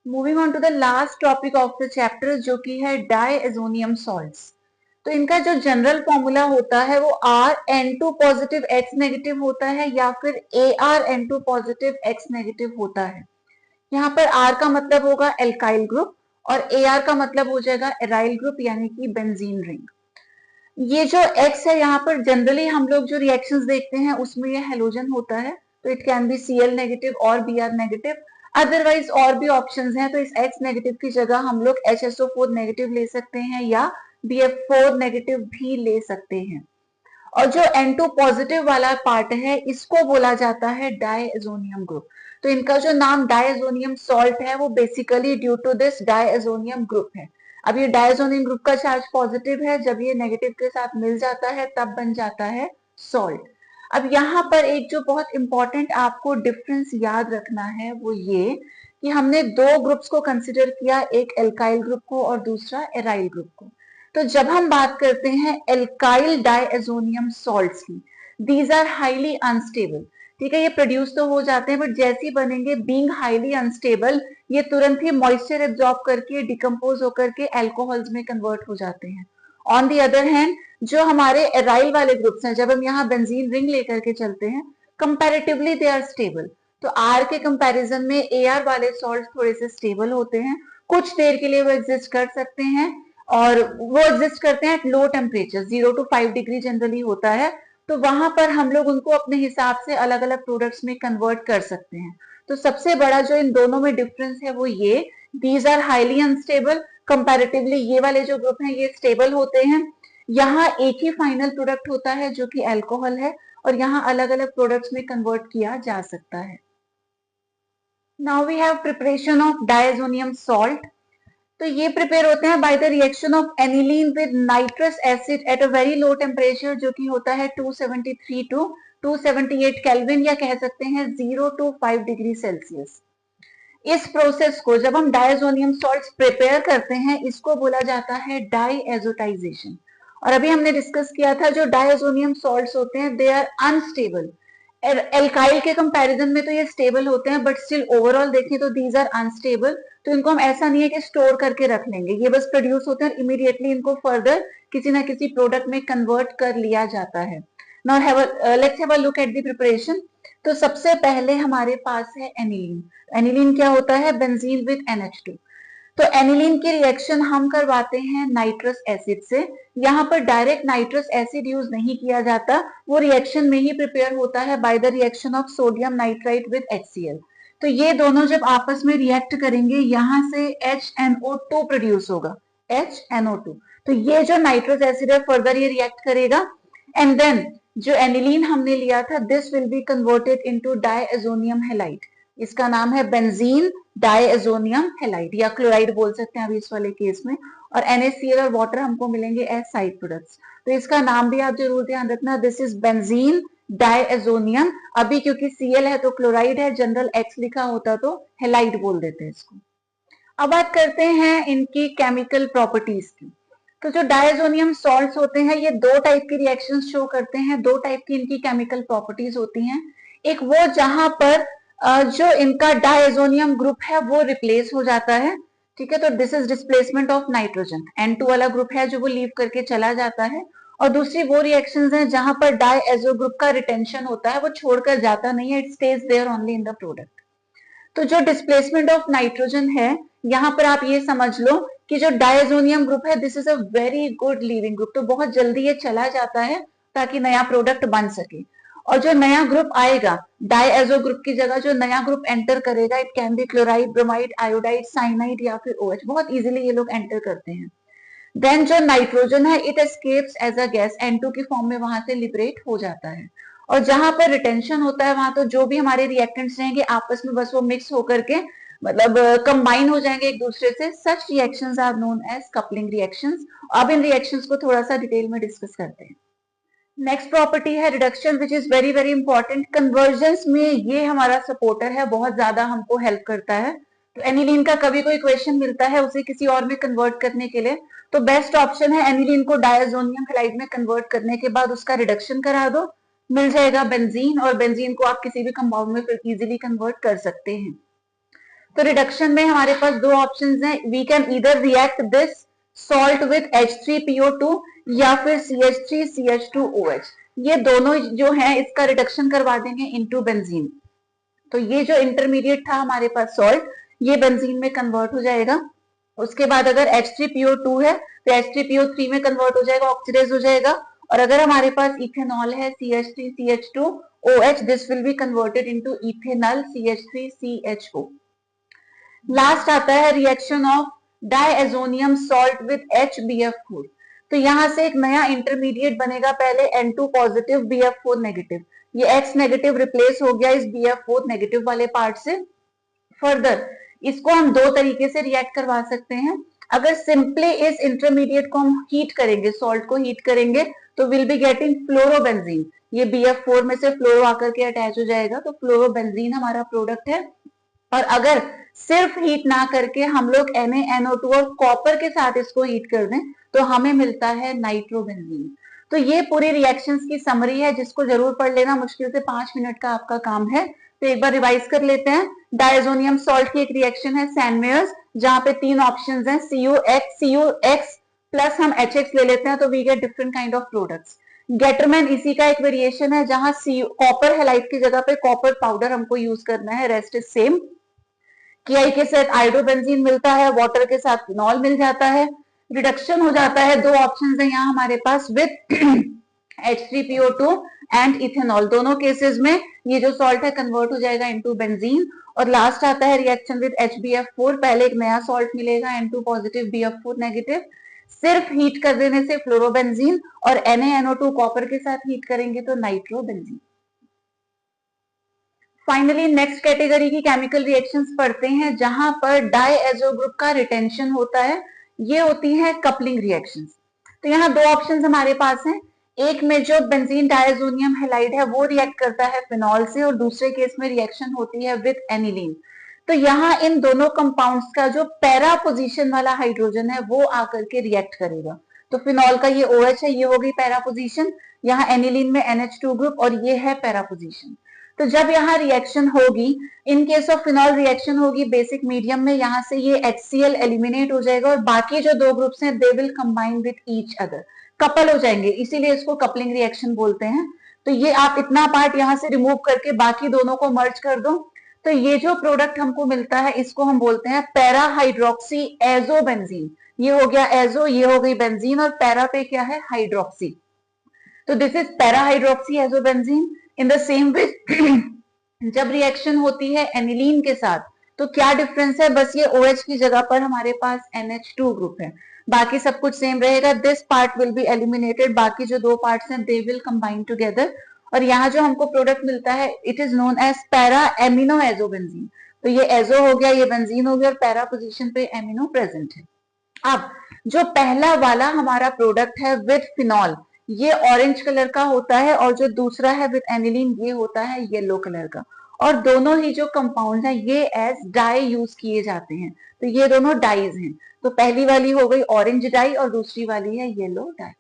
Moving on to the last topic of the chapter जो कि है डाइएजोनियम सॉल्ट्स। तो इनका जो जनरल फॉर्मूला होता है वो Rn2 पॉजिटिव X नेगेटिव होता है या फिर ArN2 पॉजिटिव X नेगेटिव होता है। यहाँ पर R का मतलब होगा एल्काइल ग्रुप और Ar का मतलब हो जाएगा एराइल ग्रुप यानी कि बेंजीन रिंग। ये जो X है यहाँ पर जनरली हम लोग जो रिएक्शंस देखते हैं उसमें ये हेलोजन होता है, तो it can be Cl negative और Br नेगेटिव। अदरवाइज और भी ऑप्शंस हैं, तो इस X नेगेटिव की जगह हम लोग HSO4 नेगेटिव ले सकते हैं या BF4 नेगेटिव भी ले सकते हैं। और जो N2 पॉजिटिव वाला पार्ट है इसको बोला जाता है डाइएजोनियम ग्रुप। तो इनका जो नाम डाइएजोनियम सॉल्ट है वो basically due to this diazonium group है। अब ये डाइएजोनियम ग्रुप का चार्ज पॉजिटिव है, जब ये नेगेटिव के साथ मिल जाता है तब बन जाता है सॉल्ट। अब यहाँ पर एक जो बहुत इंपॉर्टेंट आपको डिफरेंस याद रखना है वो ये कि हमने दो ग्रुप्स को कंसिडर किया, एक एल्काइल ग्रुप को और दूसरा एराइल ग्रुप को। तो जब हम बात करते हैं एल्काइल डाइएजोनियम सॉल्ट्स की, दीज आर हाईली अनस्टेबल। ठीक है, ये प्रोड्यूस तो हो जाते हैं बट जैसे ही बनेंगे बीइंग हाईली अनस्टेबल ये तुरंत ही मॉइस्चर एब्जॉर्ब करके डिकम्पोज होकर के एल्कोहल्स में कन्वर्ट हो जाते हैं। ऑन दी अदर हैंड जो हमारे एराइल वाले ग्रुप्स हैं, जब हम यहाँ बेंजीन रिंग लेकर के चलते हैं, कंपैरेटिवली दे आर स्टेबल। तो आर के कंपैरिजन में एआर वाले सॉल्ट थोड़े से स्टेबल होते हैं, कुछ देर के लिए वो एग्जिस्ट कर सकते हैं और वो एग्जिस्ट करते हैं at low temperature, 0 to 5 degree generally होता है। तो वहां पर हम लोग उनको अपने हिसाब से अलग अलग प्रोडक्ट्स में कन्वर्ट कर सकते हैं। तो सबसे बड़ा जो इन दोनों में डिफरेंस है वो ये, these are highly unstable, comparatively ये वाले जो ग्रुप हैं ये स्टेबल होते हैं। यहाँ एक ही फाइनल प्रोडक्ट होता है जो कि अल्कोहल है और यहाँ अलग अलग प्रोडक्ट्स में कन्वर्ट किया जा सकता है। Now we have preparation of diazonium salt. तो ये प्रिपेयर होते हैं by the reaction of aniline with nitrous acid at a very low temperature जो कि होता है 273 टू 278 केल्विन या कह सकते हैं 0 to 5 डिग्री सेल्सियस। इस प्रोसेस को जब हम डाइएजोनियम सॉल्ट्स प्रिपेयर करते हैं इसको बोला जाता है डाइएजोटाइजेशन। और अभी हमने डिस्कस किया था जो डाइएजोनियम सॉल्ट्स होते हैं दे आर अनस्टेबल। एल्काइल के कंपैरिजन में तो ये स्टेबल होते हैं बट स्टिल ओवरऑल देखें तो दीज आर अनस्टेबल। तो इनको हम ऐसा नहीं है कि स्टोर करके रख लेंगे, ये बस प्रोड्यूस होते हैं और इमीडिएटली इनको फर्दर किसी ना किसी प्रोडक्ट में कन्वर्ट कर लिया जाता है। Now let's have a look at the preparation. तो सबसे पहले हमारे पास है एनिलीन। एनिलीन क्या होता है? Benzene with NH2। तो एनिलीन की रिएक्शन हम करवाते हैं नाइट्रस एसिड से। यहाँ पर डायरेक्ट नाइट्रस एसिड यूज नहीं किया जाता, वो रिएक्शन में ही प्रिपेयर होता है bye the reaction of sodium nitrite with HCl। तो ये दोनों जब आपस में रिएक्ट करेंगे यहाँ से HNO2 प्रोड्यूस होगा, HNO2। तो ये जो नाइट्रस एसिड है फर्दर ये रिएक्ट करेगा एंड देन जो एनिलीन हमने लिया था this will be converted into diazonium halide. इसका नाम है बेंजीन डाइएजोनियम हैलाइड या क्लोराइड बोल सकते हैं अभी इस वाले केस में। और NaCl और वाटर हमको मिलेंगे एज साइड प्रोडक्ट्स। तो इसका नाम भी आप जरूर ध्यान रखना, दिस इज बेंजीन डाइएजोनियम। अभी क्योंकि Cl है तो क्लोराइड है, जनरल X लिखा होता तो हैलाइड बोल देते हैं इसको। अब बात करते हैं इनकी केमिकल प्रॉपर्टीज की। तो जो डाइएजोनियम सॉल्ट्स होते हैं ये दो टाइप की रिएक्शंस शो करते हैं, दो टाइप की इनकी केमिकल प्रॉपर्टीज होती हैं। एक वो जहां पर जो इनका डाइएजोनियम ग्रुप है वो रिप्लेस हो जाता है, ठीक है, तो this is displacement of nitrogen. N2 वाला ग्रुप है जो वो लीव करके चला जाता है। और दूसरी वो रिएक्शंस हैं जहां पर डाइएजो ग्रुप का रिटेंशन होता है, वो छोड़कर जाता नहीं है, it stays there only in the product. तो जो डिस्प्लेसमेंट ऑफ नाइट्रोजन है यहाँ पर आप ये समझ लो कि जो डाइएजोनियम ग्रुप है this is a very good leaving group, तो बहुत जल्दी ये चला जाता है ताकि नया प्रोडक्ट बन सके। और जो नया ग्रुप आएगा डाइएजो ग्रुप की जगह जो नया ग्रुप एंटर करेगा it can be chloride, bromide, iodide, cyanide या फिर OH, बहुत इजीली ये लोग एंटर करते हैं। देन जो नाइट्रोजन है it escapes as a gas, N2 की फॉर्म में वहां से लिबरेट हो जाता है। और जहां पर रिटेंशन होता है वहां तो जो भी हमारे रिएक्टेंट्स रहेंगे आपस में बस वो मिक्स होकर के मतलब कंबाइन हो जाएंगे एक दूसरे से। Such reactions are known as coupling reactions. अब इन रिएक्शंस को थोड़ा सा डिटेल में डिस्कस करते हैं। नेक्स्ट प्रॉपर्टी है reduction which is very very important. Convergence में ये हमारा सपोर्टर है, बहुत ज्यादा हमको हेल्प करता है। तो एनिलीन का कभी कोई क्वेश्चन मिलता है उसे किसी और में कन्वर्ट करने के लिए तो बेस्ट ऑप्शन है एनिलीन को डाइएजोनियम हैलाइड में कन्वर्ट करने के बाद उसका रिडक्शन करा दो, मिल जाएगा बेंजीन। और बेंजीन को आप किसी भी कंपाउंड में फिर इजीली कन्वर्ट कर सकते हैं। तो रिडक्शन में हमारे पास दो ऑप्शंस हैं, we can either react this salt with H3PO2 या फिर CH3CH2OH, ये दोनों जो है इसका रिडक्शन करवा देंगे इनटू बेंजीन। तो ये जो इंटरमीडिएट था हमारे पास सॉल्ट, ये बेंजीन में कन्वर्ट हो जाएगा। उसके बाद अगर H3PO2 है तो H3PO3 में कन्वर्ट हो जाएगा, ऑक्सीडाइज हो जाएगा। और अगर हमारे पास इथेनॉल है CH3CH2OH, this will be converted into ethanol CH3CHO। Last आता है reaction of diazonium salt with HBF4। तो यहां से एक नया इंटरमीडिएट बनेगा, पहले N2 पॉजिटिव BF4 नेगेटिव, ये X नेगेटिव रिप्लेस हो गया इस BF4 नेगेटिव वाले पार्ट से। फर्दर इसको हम दो तरीके से रिएक्ट करवा सकते हैं। अगर सिंपली इस इंटरमीडिएट को हम हीट करेंगे, सॉल्ट को हीट करेंगे, तो विल बी गेटिंग फ्लोरोबेंजीन, ये BF4 में से फ्लोरो आकर के अटैच हो जाएगा, तो फ्लोरोबेंजीन हमारा प्रोडक्ट है। और अगर सिर्फ हीट ना करके हम लोग NaNO2 और कॉपर के साथ इसको हीट कर दें तो हमें मिलता है नाइट्रोबेंजीन। तो ये पूरी रिएक्शंस की समरी है, जिसको जरूर पढ़ लेना, मुश्किल से 5 मिनट का आपका काम है। तो एक बार रिवाइज कर लेते हैं। डायजोनियम सॉल्ट की एक रिएक्शन है सैंडमेयर्स, जहां पे तीन ऑप्शंस हैं, CuX प्लस हम HX ले लेते हैं तो we get different kind of products. Gattermann इसी का एक वेरिएशन है, जहां कॉपर हैलाइड की जगह पे कॉपर पाउडर हमको यूज करना है, रेस्ट इज सेम। KI के साथ आयोडोबेंजीन मिलता है, वाटर के साथ फिनॉल मिल जाता है, रिडक्शन हो जाता है। दो ऑप्शंस हैं यहाँ हमारे पास विद H3PO2 एंड इथेनॉल, दोनों केसेस में ये जो सॉल्ट है कन्वर्ट हो जाएगा इनटू बेंजीन। और लास्ट आता है रिएक्शन विद HBF4, पहले एक नया सॉल्ट मिलेगा N2 पॉजिटिव BF4 नेगेटिव, सिर्फ हीट कर देने से फ्लोरोबेंजीन, और NaNO2 कॉपर के साथ हीट करेंगे तो नाइट्रोबेंजीन। फाइनली नेक्स्ट कैटेगरी की केमिकल रिएक्शंस पढ़ते हैं, जहां पर डायएजो ग्रुप का रिटेंशन होता है, ये होती है कपलिंग रिएक्शंस। तो यहाँ दो ऑप्शंस हमारे पास हैं, एक में जो बेंजीन डायजोनियम हैलाइड है वो रिएक्ट करता है फिनॉल से, और दूसरे केस में रिएक्शन होती है विद एनिलीन। तो यहाँ इन दोनों कंपाउंड्स का जो पैरा पोजीशन वाला हाइड्रोजन है वो आकर के रिएक्ट करेगा। तो फिनॉल का ये OH है, ये हो गई पैरा पोजीशन, यहाँ एनिलीन में NH2 ग्रुप, और ये है पैरा पोजीशन। तो जब यहाँ रिएक्शन होगी, in case of phenol reaction होगी बेसिक मीडियम में, यहाँ से ये HCl एलिमिनेट हो जाएगा और बाकी जो दो ग्रुप्स हैं they will combine with each other, couple हो जाएंगे, इसीलिए इसको कपलिंग रिएक्शन बोलते हैं। तो ये आप इतना पार्ट यहाँ से रिमूव करके बाकी दोनों को मर्ज कर दो, तो ये जो प्रोडक्ट हमको मिलता है इसको हम बोलते हैं पैरा हाइड्रोक्सी एजोबेंजीन। ये हो गया एजो, ये हो गई बेंजीन, और पैरा पे क्या है, हाइड्रोक्सी। तो this is para hydroxy azobenzene. In the same way जब रिएक्शन होती है एनिलीन के साथ तो क्या डिफरेंस है, बस ये OH की जगह पर हमारे पास NH2 ग्रुप है, बाकी सब कुछ सेम रहेगा। This part will be eliminated, बाकी जो दो पार्ट्स हैं दे विल कंबाइन टुगेदर, और यहाँ जो हमको प्रोडक्ट मिलता है it is known as para amino azobenzene. तो ये एजो हो गया, ये बेंजीन हो गया, और पैरा पोजीशन पे एमिनो प्रेजेंट है। अब जो पहला वाला हमारा प्रोडक्ट है विद फिनॉल, ये ऑरेंज कलर का होता है, और जो दूसरा है विद एनिलीन ये होता है येलो कलर का, और दोनों ही जो कंपाउंड हैं ये एज डाई यूज किए जाते हैं। तो ये दोनों डाइज हैं, तो पहली वाली हो गई ऑरेंज डाई और दूसरी वाली है येलो डाई।